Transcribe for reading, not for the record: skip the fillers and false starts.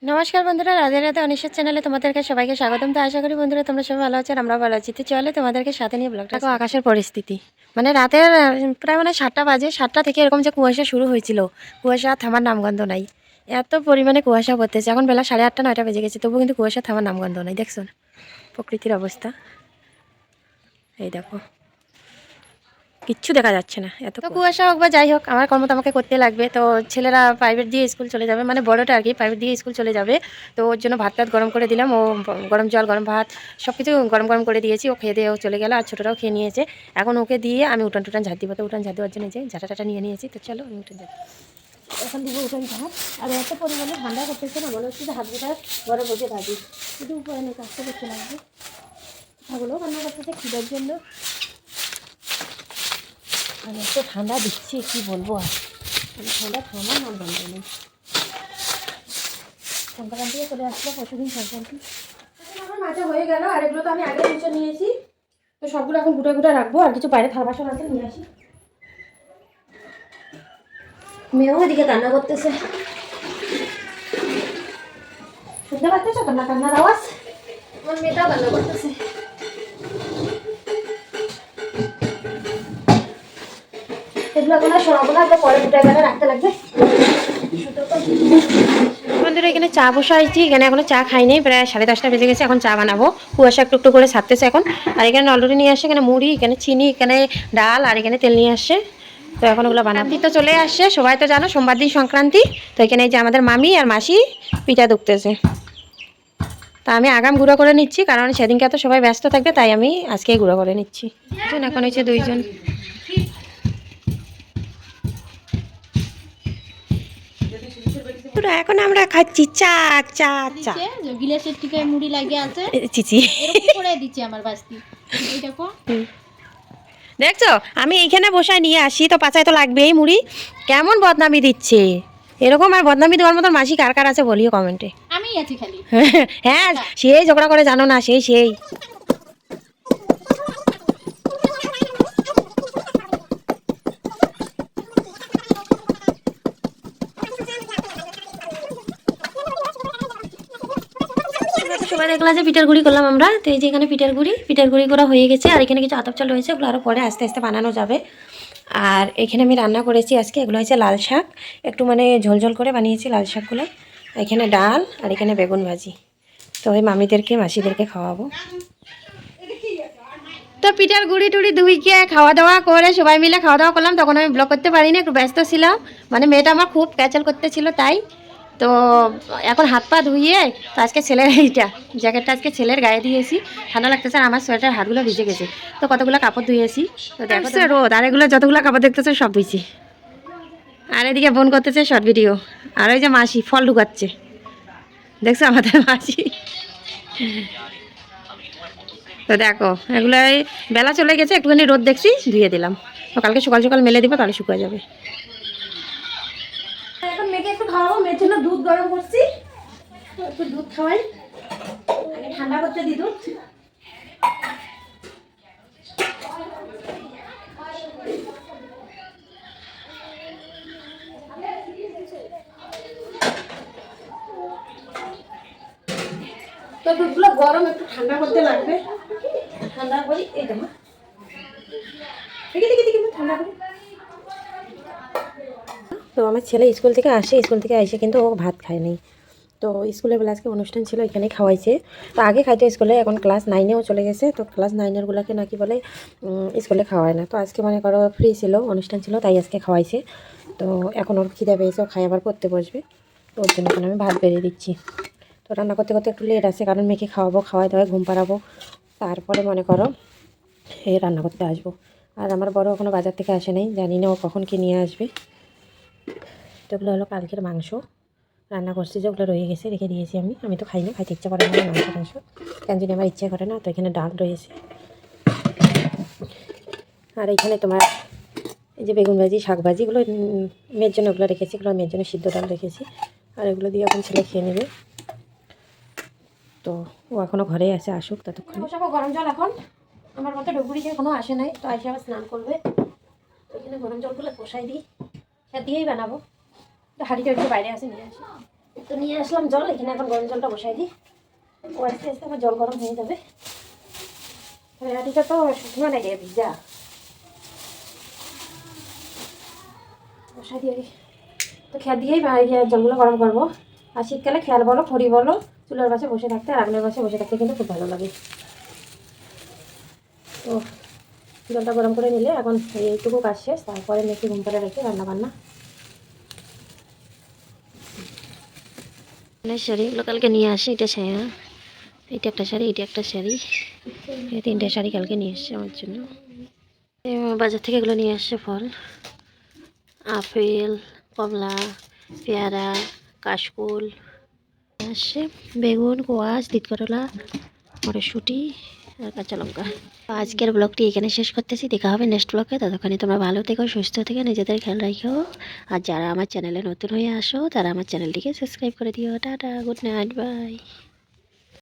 নমস্কার বন্ধুরা, রাধে রাধে। অনিশ্চর চ্যানেলে তোমাদেরকে সবাইকে স্বাগতম। তো আশা করি বন্ধুরা তোমরা সবাই ভালো আছো, আমরা ভালো আছি। তো চলে তোমাদেরকে সাথে নিয়ে ব্লগটা। দেখো আকাশের পরিস্থিতি, মানে রাতের প্রায় 7টা বাজে। 7টা থেকে এরকম যে কুয়াশা শুরু হয়েছিল, কুয়াশা থামার নামগন্ধ নাই। এত পরিমাণে কুয়াশা পড়তেছে। এখন বেলা 8:30 9টা বেজে গেছে, তবুও কিন্তু কুয়াশা থামার নামগন্ধ নাই। দেখছো না প্রকৃতির অবস্থা? এই দেখো, কিচ্ছু দেখা যাচ্ছে না, এত কুয়াশা। হোক বা যাই হোক, আমার কর্ম তো আমাকে করতে লাগবে। তো ছেলেরা প্রাইভেট দিয়ে স্কুল চলে যাবে, মানে বড়টা আর কি প্রাইভেট দিয়ে স্কুল চলে যাবে। তো ওর জন্য ভাত টাত গরম করে দিলাম। ও গরম জল গরম ভাত সব কিছু গরম গরম করে দিয়েছি। ও খেয়ে দিয়ে ও চলে গেল, আর ছোটোটাও খেয়ে নিয়েছে। এখন ওকে দিয়ে আমি উঠান টুটান ঝাঁট দিব। তো উঠান ঝাঁট দেওয়ার জন্য যে ঝাঁটা টাটা নিয়ে নিয়েছি। তো চলো আমি উঠান ঝাঁট এখন দিব উঠান ঝাঁট। আর এত পরিমাণে ঠান্ডা করতেছে না, মনে হচ্ছে যে হাত দুটা ঘরে বসে থাকি, শুধু উপায় নেই, কাজটা করতে লাগবে। ছাগলও রান্না করতেছে খিদার জন্য। আর এত ঠান্ডা দিচ্ছে কি বলবো। আর ঠান্ডা থামার নাম বন্ধ নেই। সংক্রান্তি চলে আসলো, পরশুদিন সংক্রান্তি। আমার মাঝে হয়ে গেল। আর এগুলো তো আমি আগে মুছে নিয়েছি। তো সবগুলো এখন গুটা গুটা রাখবো। আর কিছু বাইরে থাল বাসন আছে, নিয়ে আসি। মেয়েও এদিকে রান্না করতেছে, শুনতে পাচ্ছ কান্না কান্নার আওয়াজ? আমার মেয়েটাও রান্না করতেছে। এগুলো কোনো শোনাবো না, পরে গুটা এখানে রাখতে লাগবে। বন্ধুরা এখানে চা বসাইছি, এখানে এখনো চা খাইনি, প্রায় 10:30 বেজে গেছে। এখন চা বানাবো। কুয়াশা একটু একটু করে ছাড়তেছে এখন। আর এখানে অলরেডি নিয়ে আসছে, এখানে মুড়ি, এখানে চিনি, এখানে ডাল, আর এখানে তেল নিয়ে আসছে। তো এখন ওগুলো বানাবো। তো চলে আসছে, সবাই তো জানো সোমবার দিন সংক্রান্তি। তো এখানে এই যে আমাদের মামি আর মাসি পিঠা দুকতেছে। তা আমি আগাম গুঁড়ো করে নিচ্ছি, কারণ সেদিনকে তো সবাই ব্যস্ত থাকবে, তাই আমি আজকেই গুঁড়ো করে নিচ্ছি। এখন হচ্ছে 2জন। এখন আমরা খাচ্ছি চা। চা চা গিলাসের টিকায় মুড়ি লাগিয়ে আছে, চিচি এরকম করে দিচ্ছে আমার বাস্তি। এই দেখো, দেখছো আমি এইখানে বসায় নিয়ে আসি, তো পাচায় তো লাগবেই মুড়ি। কেমন বদনামি দিচ্ছে! এরকম আর বদনামি দেওয়ার মতন মাসি কার কার আছে বলিও কমেন্টে। আমি আছি খালি। হ্যাঁ, সেই ঝগড়া করে জানো না, সেই সেই সবাই দেখলাম যে পিঠার গুঁড়ি করলাম আমরা। তো এই যে এখানে পিঠার গুঁড়ি করা হয়ে গেছে। আর এখানে কিছু আতপ চাল রয়েছে, ওগুলো আরও পরে আস্তে আস্তে বানানো যাবে। আর এখানে আমি রান্না করেছি আজকে, এগুলো হচ্ছে লাল শাক, একটু মানে ঝোলঝোল করে বানিয়েছি লাল শাকগুলো। এখানে ডাল, আর এখানে বেগুন ভাজি। তো ওই মামিদেরকে মাসিদেরকে খাওয়াবো। তো পিঠার গুঁড়ি টুড়ি ধুইকে খাওয়া দাওয়া করে সবাই মিলে খাওয়া দাওয়া করলাম। তখন আমি ব্লগ করতে পারিনি, একটু ব্যস্ত ছিলাম। মানে মেয়েটা আমার খুব ক্যাচাল করতেছিল, তাই তো এখন হাত পা ধুইয়ে, তো আজকে ছেলের এইটা জ্যাকেটটা আজকে ছেলের গায়ে দিয়েছি। ঠান্ডা লাগতেছে, আর আমার সোয়েটার হাতগুলো ভিজে গেছে। তো কতগুলো কাপড় ধুয়েছি। তো দেখো রোদ, আর এগুলো যতগুলো কাপড় দেখতেছে সব ধুইছি। আর এদিকে বোন করতেছে শর্ট ভিডিও। আর ওই যে মাসি ফল ঢুকাচ্ছে, দেখছো আমাদের মাসি। তো দেখো এগুলো বেলা চলে গেছে, একটুখানি রোদ দেখছি, ধুয়ে দিলাম। তো কালকে সকাল সকাল মেলে দিব, তাহলে শুকিয়ে যাবে। এখন মেয়েকে একটু খাওয়াবো, মেয়ের জন্য দুধ গরম করছি। একটু দুধ খাওয়াই, ঠান্ডা করতে দিই দুধ। তো দুধগুলো গরম, একটু ঠান্ডা করতে লাগবে। ঠান্ডা করি, এই দেখো দেখি দেখি দেখি ঠান্ডা করি। তো আমার ছেলে স্কুল থেকে আসে, স্কুল থেকে এসে কিন্তু ও ভাত খায়নি। তো স্কুলে বেলা আজকে অনুষ্ঠান ছিল, এখানে খাওয়াইছে। তো আগে খাইতো স্কুলে, এখন ক্লাস 9-এও চলে গেছে। তো ক্লাস 9-এরগুলোকে নাকি বলে স্কুলে খাওয়ায় না। তো আজকে মনে করো ফ্রি ছিল, অনুষ্ঠান ছিল, তাই আজকে খাওয়াইছে। তো এখন ওর খিদে পেয়েছে, ও খাই আবার পড়তে বসবে। তো ওর জন্য এখন আমি ভাত বেরিয়ে দিচ্ছি। তো রান্না করতে করতে একটু লেট আছে, কারণ মেয়েকে খাওয়াবো, খাওয়াই দাওয়াই ঘুম পাড়াবো, তারপরে মনে করো রান্না করতে আসবো। আর আমার বড় এখনও বাজার থেকে আসে নাই, জানি না ও কখন কি নিয়ে আসবে। তো এগুলো হলো কালকের মাংস, রান্না করছি যে ওগুলো রয়ে গেছে, রেখে দিয়েছি। আমি তো খাই না, খাইতে ইচ্ছা করে না মাংস কেন জানি আমার ইচ্ছা করে না। তো এখানে ডাল রয়েছে, আর এখানে তোমার এই যে বেগুন ভাজি, শাক ভাজি, এগুলো মেয়ের জন্য ওগুলো রেখেছি, এগুলো মেয়ের জন্য সিদ্ধ ডাল রেখেছি। আর এগুলো দিয়ে এখন ছেলে খেয়ে নেবে। তো ও এখনও ঘরেই আছে, আসুক ততক্ষণ। বসাবো গরম জল এখন। আমার মতো ডুবুরি এখনও আসে নাই, তো এসে আবার স্নান করবে। তো এখানে গরম জলগুলো বসাই দিই, সে দিয়েই বানাবো। তো হাঁড়িটা একটু বাইরে আসে, নিয়ে আসি। তো নিয়ে আসলাম জল, এখানে এখন গরম জলটা বসাই দিই। ও আস্তে আস্তে আমার জল গরম হয়ে যাবে। রাটিটা তো শুকনো লাগে, ভিজা। বসাই দিয়ে তো খেয়াল দিয়েই জলগুলো গরম করবো। আর শীতকালে খেয়াল বলো, খড়ি বলো, চুলার পাশে বসে থাকতে আর আগুনের পাশে বসে থাকতে কিন্তু খুব ভালো লাগে। তো জলটা গরম করে নিলে এখন এইটুকু কাজ শেষ, তারপরে মেখে ঘুম করে রেখে রান্নাবান্না। শাড়িগুলো কালকে নিয়ে আসি, এটা শাড়ি, এটা একটা শাড়ি, এটা একটা শাড়ি, এই তিনটে শাড়ি কালকে নিয়ে এসছে আমার জন্য। বাজার থেকে এগুলো নিয়ে আসছে, ফল, আপেল, কমলা, পেয়ারা, কাশফুল আসছে, বেগুন, কোয়াশ, তিতকরলা, মটরশুঁটি আর কাঁচা লঙ্কা। আজকের ব্লগটি এখানে শেষ করতেছি, দেখা হবে নেক্সট ব্লগে। ততক্ষণে তোমরা ভালো থেকো, সুস্থ থেকে, নিজেদের খেয়াল রাখো। আর যারা আমার চ্যানেলে নতুন হয়ে আসো তারা আমার চ্যানেলটিকে সাবস্ক্রাইব করে দিও। Tata, good night, by.